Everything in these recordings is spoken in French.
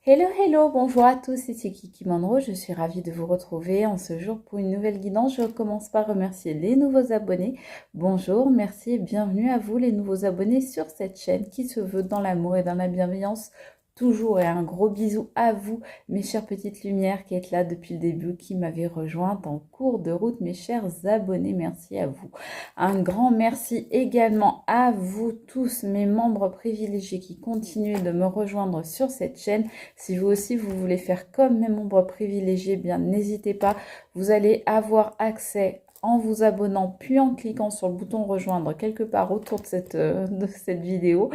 Hello, hello, bonjour à tous, ici Kiki Monroe, je suis ravie de vous retrouver en ce jour pour une nouvelle guidance. Je commence par remercier les nouveaux abonnés. Bonjour, merci et bienvenue à vous les nouveaux abonnés sur cette chaîne qui se veut dans l'amour et dans la bienveillance toujours. Et un gros bisou à vous, mes chères petites lumières qui êtes là depuis le début, qui m'avez rejointe en cours de route, mes chers abonnés, merci à vous. Un grand merci également à vous tous, mes membres privilégiés qui continuent de me rejoindre sur cette chaîne. Si vous aussi, vous voulez faire comme mes membres privilégiés, eh bien n'hésitez pas. Vous allez avoir accès en vous abonnant, puis en cliquant sur le bouton rejoindre quelque part autour de cette vidéo,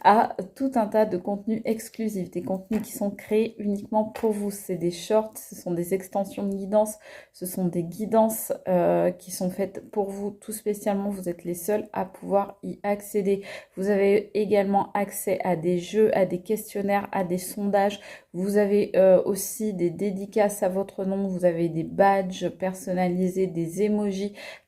à tout un tas de contenus exclusifs, des contenus qui sont créés uniquement pour vous. C'est des shorts, ce sont des extensions de guidance, ce sont des guidances qui sont faites pour vous tout spécialement. Vous êtes les seuls à pouvoir y accéder. Vous avez également accès à des jeux, à des questionnaires, à des sondages. Vous avez aussi des dédicaces à votre nom, vous avez des badges personnalisés, des emojis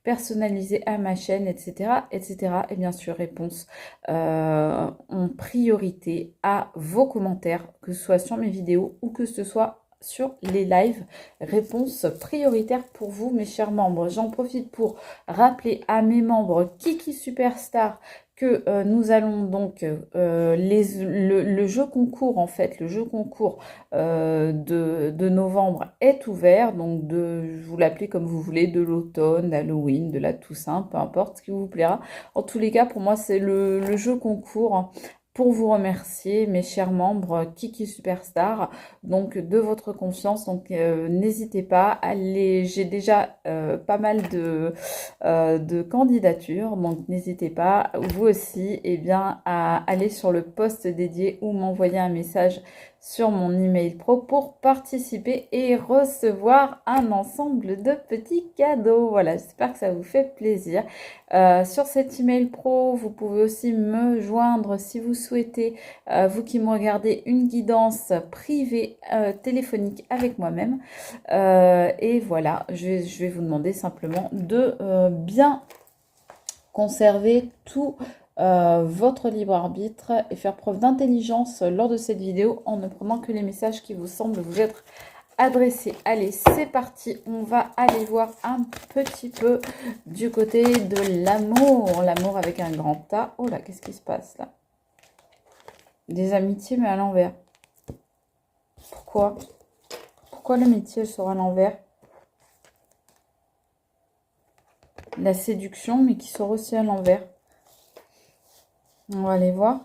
personnalisés à ma chaîne, etc. etc. Et bien sûr, réponse en priorité à vos commentaires, que ce soit sur mes vidéos ou que ce soit sur les lives. Réponse prioritaire pour vous, mes chers membres. J'en profite pour rappeler à mes membres Kiki Superstar que nous allons donc le jeu concours, en fait, le jeu concours de novembre est ouvert, donc vous l'appelez comme vous voulez, de l'automne, d'Halloween, de la Toussaint, peu importe ce qui vous plaira. En tous les cas, pour moi, c'est le jeu concours pour vous remercier, mes chers membres Kiki Superstar, donc de votre confiance. Donc n'hésitez pas, j'ai déjà pas mal de candidatures, donc n'hésitez pas, vous aussi, eh bien, à aller sur le post dédié ou m'envoyer un message sur mon email pro pour participer et recevoir un ensemble de petits cadeaux. Voilà, j'espère que ça vous fait plaisir. Sur cet email pro, vous pouvez aussi me joindre si vous souhaitez, vous qui me regardez, une guidance privée téléphonique avec moi-même. Et voilà, je vais vous demander simplement de bien conserver tout votre libre arbitre et faire preuve d'intelligence lors de cette vidéo en ne prenant que les messages qui vous semblent vous être adressés. Allez, c'est parti, on va aller voir un petit peu du côté de l'amour. L'amour avec un grand A. Oh là, qu'est-ce qui se passe là? Des amitiés mais à l'envers. Pourquoi? Pourquoi l'amitié sera à l'envers? La séduction mais qui sera aussi à l'envers. On va aller voir.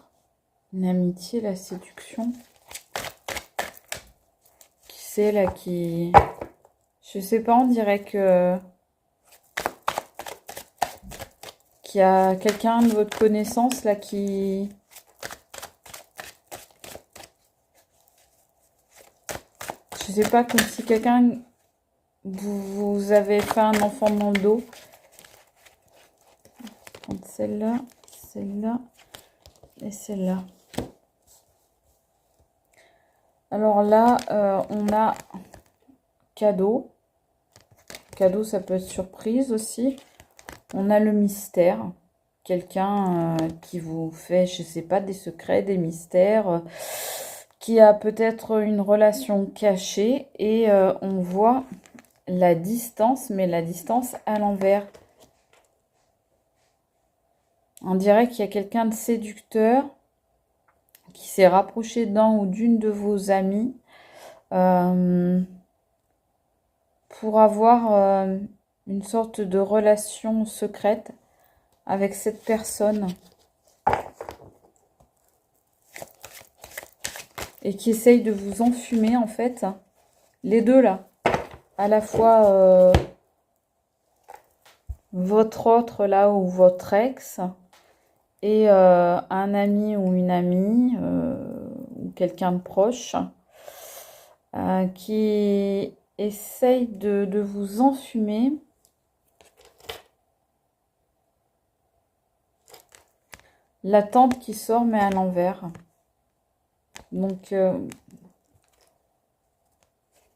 L'amitié, la séduction. Qui c'est là qui... Je sais pas, on dirait que... qu'il y a quelqu'un de votre connaissance là qui... Je sais pas, comme si quelqu'un... Vous avez fait un enfant dans le dos. Celle-là, celle-là et celle-là. Alors là, on a cadeau. Cadeau, ça peut être surprise aussi. On a le mystère. Quelqu'un qui vous fait, je sais pas, des secrets, des mystères, qui a peut-être une relation cachée. Et on voit la distance, mais la distance à l'envers. On dirait qu'il y a quelqu'un de séducteur qui s'est rapproché d'un ou d'une de vos amies pour avoir une sorte de relation secrète avec cette personne et qui essaye de vous enfumer en fait, les deux là, à la fois votre autre là ou votre ex et un ami ou une amie ou quelqu'un de proche qui essaye de vous enfumer. La tente qui sort mais à l'envers. Donc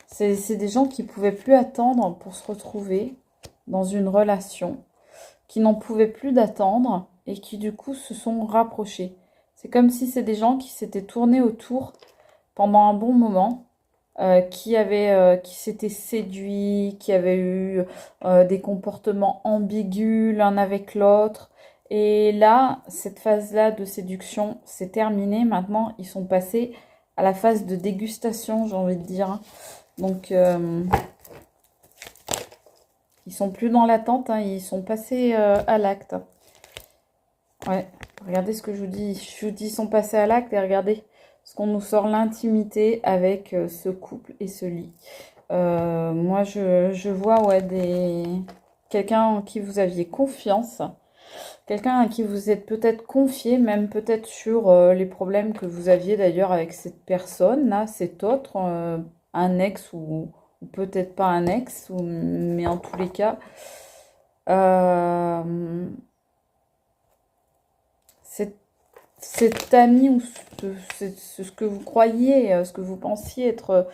c'est des gens qui ne pouvaient plus attendre pour se retrouver dans une relation, qui n'en pouvaient plus d'attendre et qui du coup se sont rapprochés. C'est comme si c'est des gens qui s'étaient tournés autour pendant un bon moment, qui s'étaient séduits, qui avaient eu des comportements ambigus l'un avec l'autre. Et là, cette phase-là de séduction, c'est terminé. Maintenant, ils sont passés à la phase de dégustation, j'ai envie de dire, hein. Donc, ils sont plus dans l'attente, hein, ils sont passés à l'acte. Ouais, regardez ce que je vous dis. Je vous dis, ils sont passés à l'acte et regardez ce qu'on nous sort l'intimité avec ce couple et ce lit. Moi, je vois ouais, quelqu'un en qui vous aviez confiance, quelqu'un à qui vous êtes peut-être confié, même peut-être sur les problèmes que vous aviez d'ailleurs avec cette personne-là, cet autre, un ex ou peut-être pas un ex, mais en tous les cas, euh, cet, cet ami ou ce que vous croyiez, ce que vous pensiez être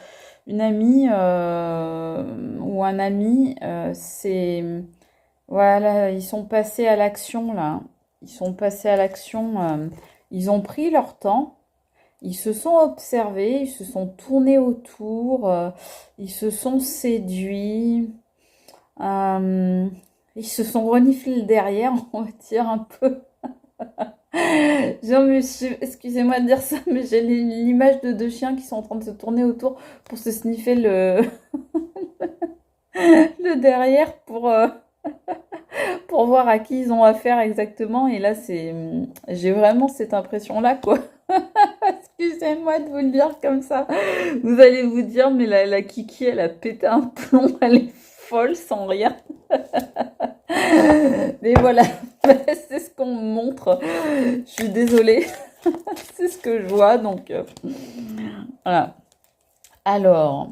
une amie ou un ami, c'est... Voilà, ils sont passés à l'action là. Ils sont passés à l'action. Ils ont pris leur temps. Ils se sont observés. Ils se sont tournés autour. Ils se sont séduits. euh, Ils se sont reniflés le derrière, on va dire un peu. Excusez-moi de dire ça, mais j'ai l'image de deux chiens qui sont en train de se tourner autour pour se sniffer le derrière pour voir à qui ils ont affaire exactement. Et là, j'ai vraiment cette impression-là, quoi. Excusez-moi de vous le dire comme ça. Vous allez vous dire, mais la Kiki, elle a pété un plomb, elle est folle sans rien. Mais voilà, c'est ce qu'on me montre. Je suis désolée. C'est ce que je vois, donc voilà. Alors,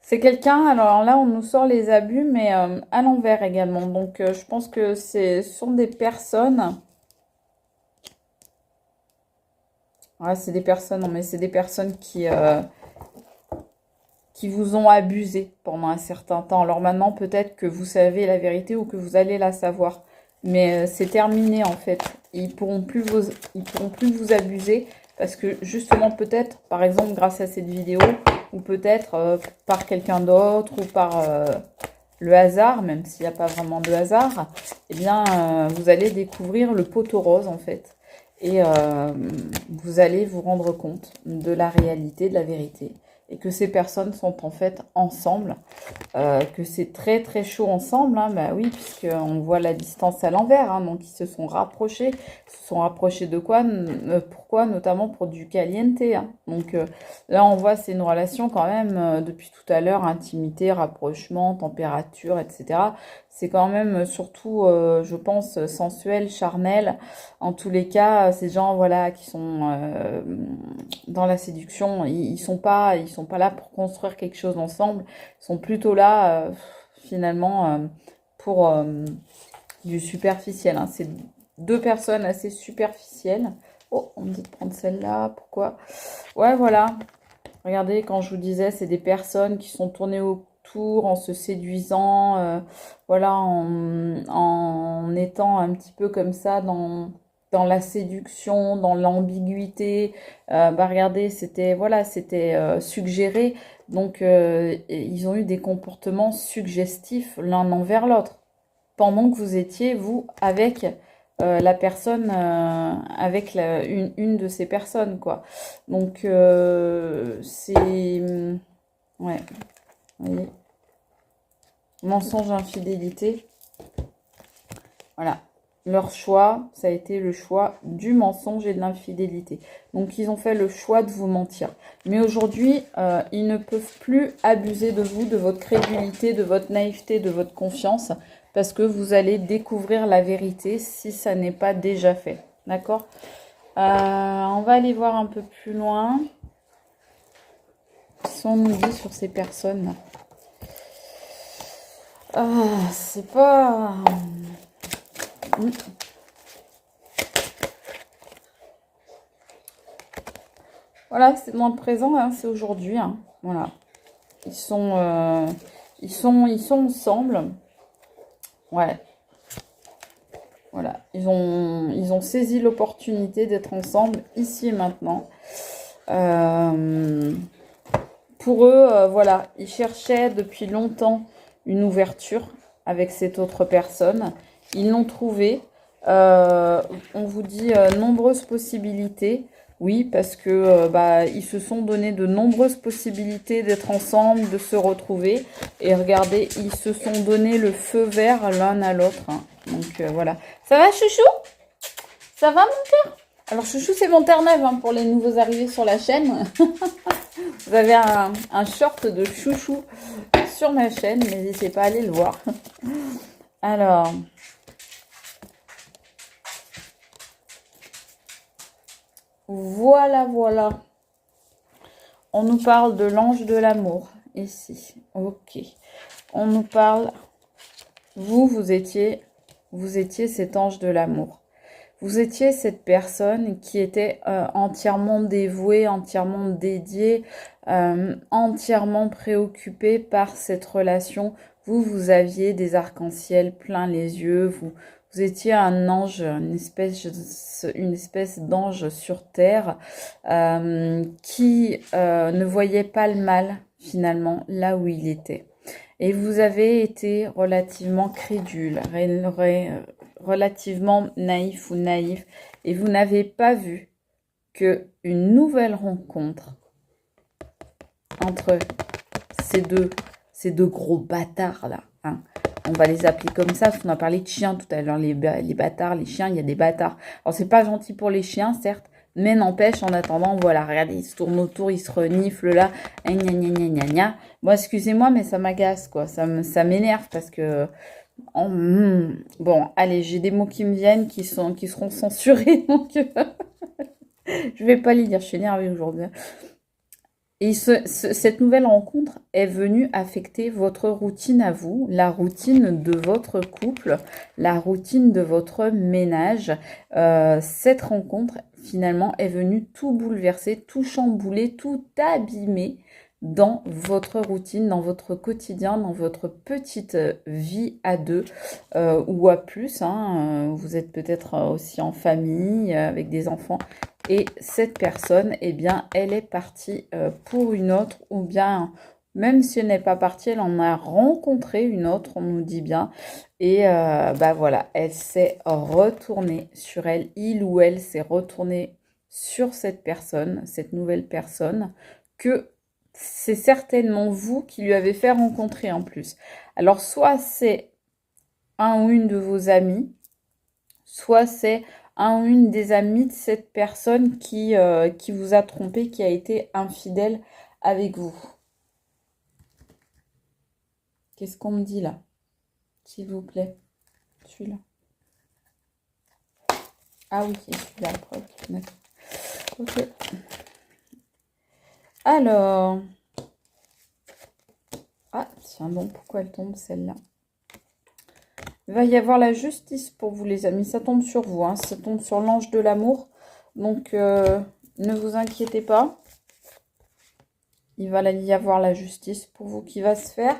c'est quelqu'un, alors là, on nous sort les abus, mais à l'envers également. Donc, je pense que ce sont des personnes. Ouais, c'est des personnes, non, mais c'est des personnes qui vous ont abusé pendant un certain temps. Alors maintenant, peut-être que vous savez la vérité ou que vous allez la savoir. Mais c'est terminé en fait. Ils pourront plus vous abuser parce que justement peut-être, par exemple grâce à cette vidéo, ou peut-être par quelqu'un d'autre ou par le hasard, même s'il n'y a pas vraiment de hasard, eh bien vous allez découvrir le poteau rose en fait. Et vous allez vous rendre compte de la réalité, de la vérité. Et que ces personnes sont en fait ensemble, que c'est très très chaud ensemble, hein, bah oui, puisqu'on voit la distance à l'envers, hein, donc ils se sont rapprochés. Ils se sont rapprochés de quoi? Pourquoi? Notamment pour du caliente, hein. Donc là on voit c'est une relation quand même, depuis tout à l'heure, intimité, rapprochement, température, etc. C'est quand même surtout, je pense, sensuel, charnel. En tous les cas, ces gens, voilà, qui sont dans la séduction, ils sont pas là pour construire quelque chose ensemble. Ils sont plutôt là, finalement, pour du superficiel, hein. C'est deux personnes assez superficielles. Oh, on me dit de prendre celle-là. Pourquoi? Ouais, voilà. Regardez, quand je vous disais, c'est des personnes qui sont tournées autour en se séduisant, voilà, en étant un petit peu comme ça dans la séduction, dans l'ambiguïté. Bah regardez, c'était suggéré. Donc ils ont eu des comportements suggestifs l'un envers l'autre pendant que vous étiez vous avec la personne, avec une de ces personnes, quoi. Donc ouais, vous voyez, mensonge, infidélité. Voilà. Leur choix, ça a été le choix du mensonge et de l'infidélité. Donc, ils ont fait le choix de vous mentir. Mais aujourd'hui, ils ne peuvent plus abuser de vous, de votre crédulité, de votre naïveté, de votre confiance, parce que vous allez découvrir la vérité si ça n'est pas déjà fait. D'accord? On va aller voir un peu plus loin. Ce qu'on nous dit sur ces personnes. C'est pas... Voilà, c'est dans le présent, hein, c'est aujourd'hui, hein. Voilà. Ils sont ensemble. Ouais. Voilà, ils ont saisi l'opportunité d'être ensemble ici et maintenant. Pour eux, voilà, ils cherchaient depuis longtemps une ouverture avec cette autre personne. Ils l'ont trouvée. On vous dit nombreuses possibilités. Oui, parce que bah, ils se sont donné de nombreuses possibilités d'être ensemble, de se retrouver. Et regardez, ils se sont donné le feu vert l'un à l'autre, hein. Donc voilà. Ça va, chouchou? Ça va, mon cœur? Alors, chouchou, c'est mon terre-neuve, hein, pour les nouveaux arrivés sur la chaîne. Vous avez un short de chouchou sur ma chaîne, n'hésitez pas à aller le voir. Alors, voilà, voilà. On nous parle de l'ange de l'amour, ici. Ok. On nous parle, vous étiez cet ange de l'amour. Vous étiez cette personne qui était entièrement dévouée, entièrement dédiée, entièrement préoccupée par cette relation. Vous aviez des arcs-en-ciel plein les yeux. Vous étiez un ange, une espèce d'ange sur terre qui ne voyait pas le mal finalement là où il était. Et vous avez été relativement crédule, relativement naïf ou naïf, et vous n'avez pas vu que une nouvelle rencontre entre ces deux gros bâtards là, hein, on va les appeler comme ça, parce qu'on a parlé de chiens tout à l'heure, les bâtards, les chiens, il y a des bâtards. Alors c'est pas gentil pour les chiens, certes, mais n'empêche, en attendant, voilà, regardez, ils se tournent autour, ils se reniflent là, gna gna gna gna gna. Bon, excusez-moi, mais ça m'agace, quoi, ça m'énerve, parce que... bon, allez, j'ai des mots qui me viennent, qui seront censurés, donc je vais pas les dire, je suis énervée aujourd'hui. Et cette nouvelle rencontre est venue affecter votre routine à vous, la routine de votre couple, la routine de votre ménage. Cette rencontre, finalement, est venue tout bouleverser, tout chambouler, tout abîmer dans votre routine, dans votre quotidien, dans votre petite vie à deux ou à plus, hein. Vous êtes peut-être aussi en famille, avec des enfants. Et cette personne, eh bien, elle est partie pour une autre, ou bien, même si elle n'est pas partie, elle en a rencontré une autre, on nous dit bien. Et bah voilà, elle s'est retournée sur elle, il ou elle s'est retourné sur cette personne, cette nouvelle personne, que c'est certainement vous qui lui avez fait rencontrer en plus. Alors, soit c'est un ou une de vos amis, soit c'est un ou une des amies de cette personne qui vous a trompé, qui a été infidèle avec vous. Qu'est-ce qu'on me dit là? S'il vous plaît. Celui-là. Ah oui, et celui-là après. D'accord. Ok. Alors. Ah, tiens donc, pourquoi elle tombe celle-là? Il va y avoir la justice pour vous, les amis. Ça tombe sur vous, hein. Ça tombe sur l'ange de l'amour. Donc, ne vous inquiétez pas. Il va y avoir la justice pour vous qui va se faire.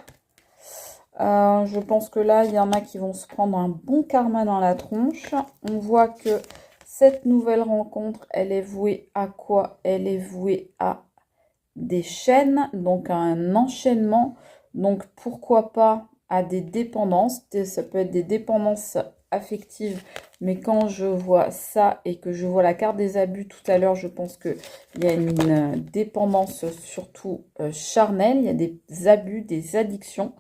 Je pense que là, il y en a qui vont se prendre un bon karma dans la tronche. On voit que cette nouvelle rencontre, elle est vouée à quoi? Elle est vouée à des chaînes, donc à un enchaînement. Donc, pourquoi pas à des dépendances. Ça peut être des dépendances affectives, mais quand je vois ça et que je vois la carte des abus tout à l'heure, je pense qu'il y a une dépendance surtout charnelle, il y a des abus, des addictions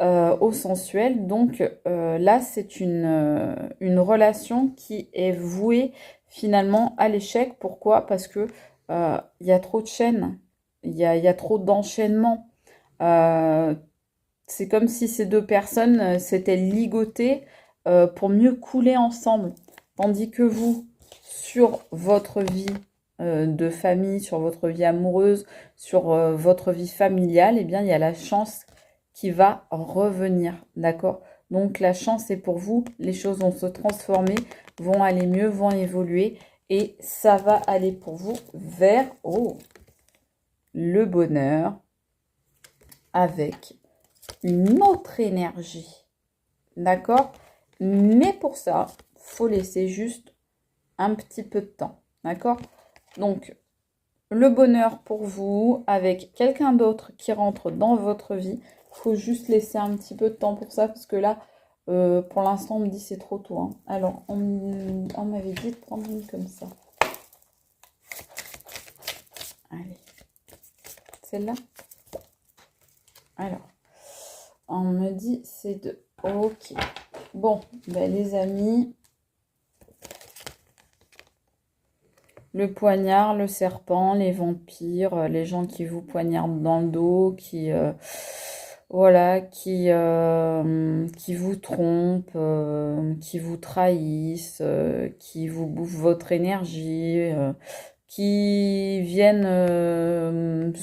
au sensuel. Donc là, c'est une relation qui est vouée finalement à l'échec. Pourquoi? Parce que il y a trop de chaînes, il y a trop d'enchaînements. C'est comme si ces deux personnes s'étaient ligotées pour mieux couler ensemble. Tandis que vous, sur votre vie de famille, sur votre vie amoureuse, sur votre vie familiale, eh bien, il y a la chance qui va revenir, d'accord? Donc, la chance est pour vous. Les choses vont se transformer, vont aller mieux, vont évoluer. Et ça va aller pour vous vers le bonheur avec une autre énergie. D'accord? Mais pour ça, faut laisser juste un petit peu de temps, d'accord? Donc, le bonheur pour vous, avec quelqu'un d'autre qui rentre dans votre vie, il faut juste laisser un petit peu de temps pour ça, parce que là, pour l'instant, on me dit c'est trop tôt, hein. Alors, on m'avait dit de prendre une comme ça. Allez. Celle-là. Alors, on me dit c'est de... Ok. Bon, ben, les amis, le poignard, le serpent, les vampires, les gens qui vous poignardent dans le dos, voilà, qui vous trompent, qui vous trahissent, qui vous bouffent votre énergie, qui viennent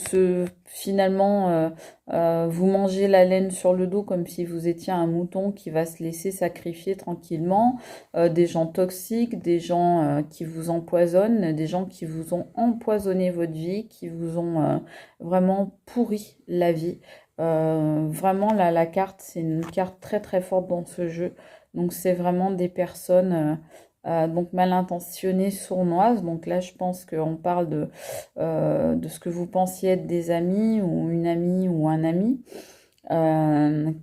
finalement vous manger la laine sur le dos comme si vous étiez un mouton qui va se laisser sacrifier tranquillement, des gens toxiques, des gens qui vous empoisonnent, des gens qui vous ont empoisonné votre vie, qui vous ont vraiment pourri la vie. Vraiment, la carte, c'est une carte très très forte dans ce jeu. Donc, c'est vraiment des personnes donc mal intentionnées, sournoises. Donc là, je pense qu'on parle de ce que vous pensiez être des amis ou une amie ou un ami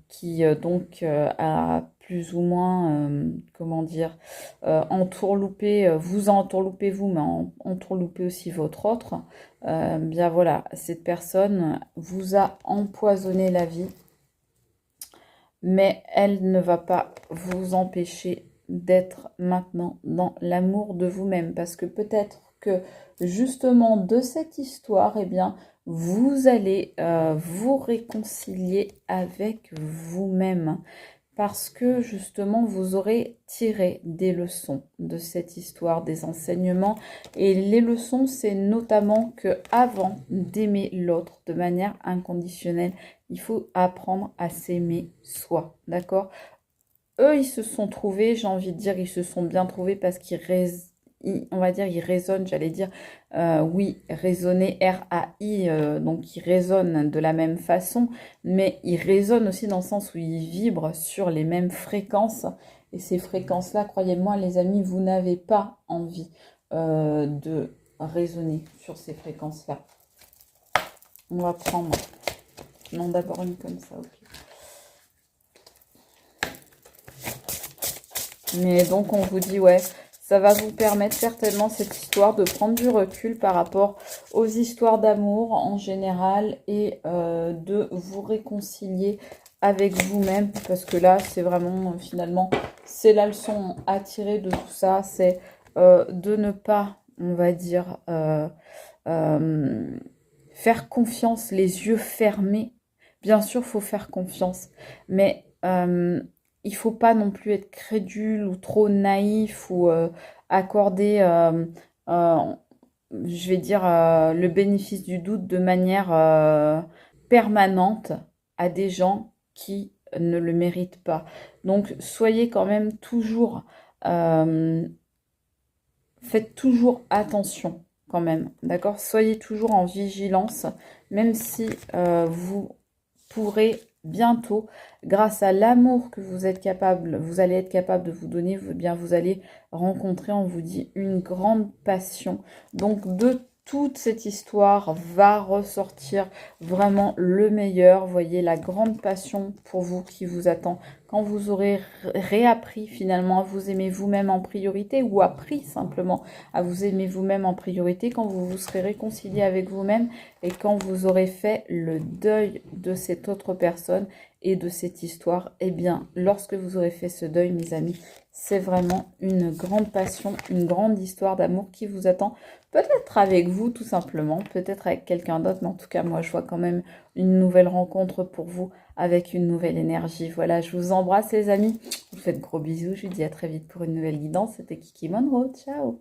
qui donc a plus ou moins, comment dire, entourloupé, vous a entourloupé vous, mais entourloupé aussi votre autre. Bien voilà, cette personne vous a empoisonné la vie, mais elle ne va pas vous empêcher d'être maintenant dans l'amour de vous-même, parce que peut-être que justement de cette histoire, eh bien, vous allez vous réconcilier avec vous-même, parce que justement vous aurez tiré des leçons de cette histoire, des enseignements. Et les leçons, c'est notamment que avant d'aimer l'autre de manière inconditionnelle, il faut apprendre à s'aimer soi, d'accord? Eux, ils se sont trouvés, j'ai envie de dire, ils se sont bien trouvés parce on va dire, ils résonnent, j'allais dire, oui, raisonner, R-A-I, donc ils résonnent de la même façon, mais ils résonnent aussi dans le sens où ils vibrent sur les mêmes fréquences. Et ces fréquences-là, croyez-moi, les amis, vous n'avez pas envie de résonner sur ces fréquences-là. On va prendre, non, d'abord une comme ça, ok. Mais donc, on vous dit, ouais, ça va vous permettre certainement, cette histoire, de prendre du recul par rapport aux histoires d'amour en général et de vous réconcilier avec vous-même. Parce que là, c'est vraiment, finalement, c'est la leçon à tirer de tout ça. C'est de ne pas, on va dire, faire confiance les yeux fermés. Bien sûr, il faut faire confiance, mais il faut pas non plus être crédule ou trop naïf ou accorder, euh, je vais dire, le bénéfice du doute de manière permanente à des gens qui ne le méritent pas. Donc, soyez quand même toujours, euh, faites toujours attention quand même, d'accord? Soyez toujours en vigilance, même si vous pourrez bientôt, grâce à l'amour que vous êtes capable, vous allez être capable de vous donner, eh bien vous allez rencontrer, on vous dit, une grande passion. Donc de toute cette histoire va ressortir vraiment le meilleur. Voyez la grande passion pour vous qui vous attend quand vous aurez réappris finalement à vous aimer vous-même en priorité, ou appris simplement à vous aimer vous-même en priorité, quand vous vous serez réconcilié avec vous-même et quand vous aurez fait le deuil de cette autre personne et de cette histoire. Eh bien, lorsque vous aurez fait ce deuil, mes amis, c'est vraiment une grande passion, une grande histoire d'amour qui vous attend. Peut-être avec vous, tout simplement, peut-être avec quelqu'un d'autre, mais en tout cas, moi, je vois quand même une nouvelle rencontre pour vous avec une nouvelle énergie. Voilà, je vous embrasse, les amis. Je vous fais de gros bisous. Je vous dis à très vite pour une nouvelle guidance. C'était Kiki Monroe. Ciao!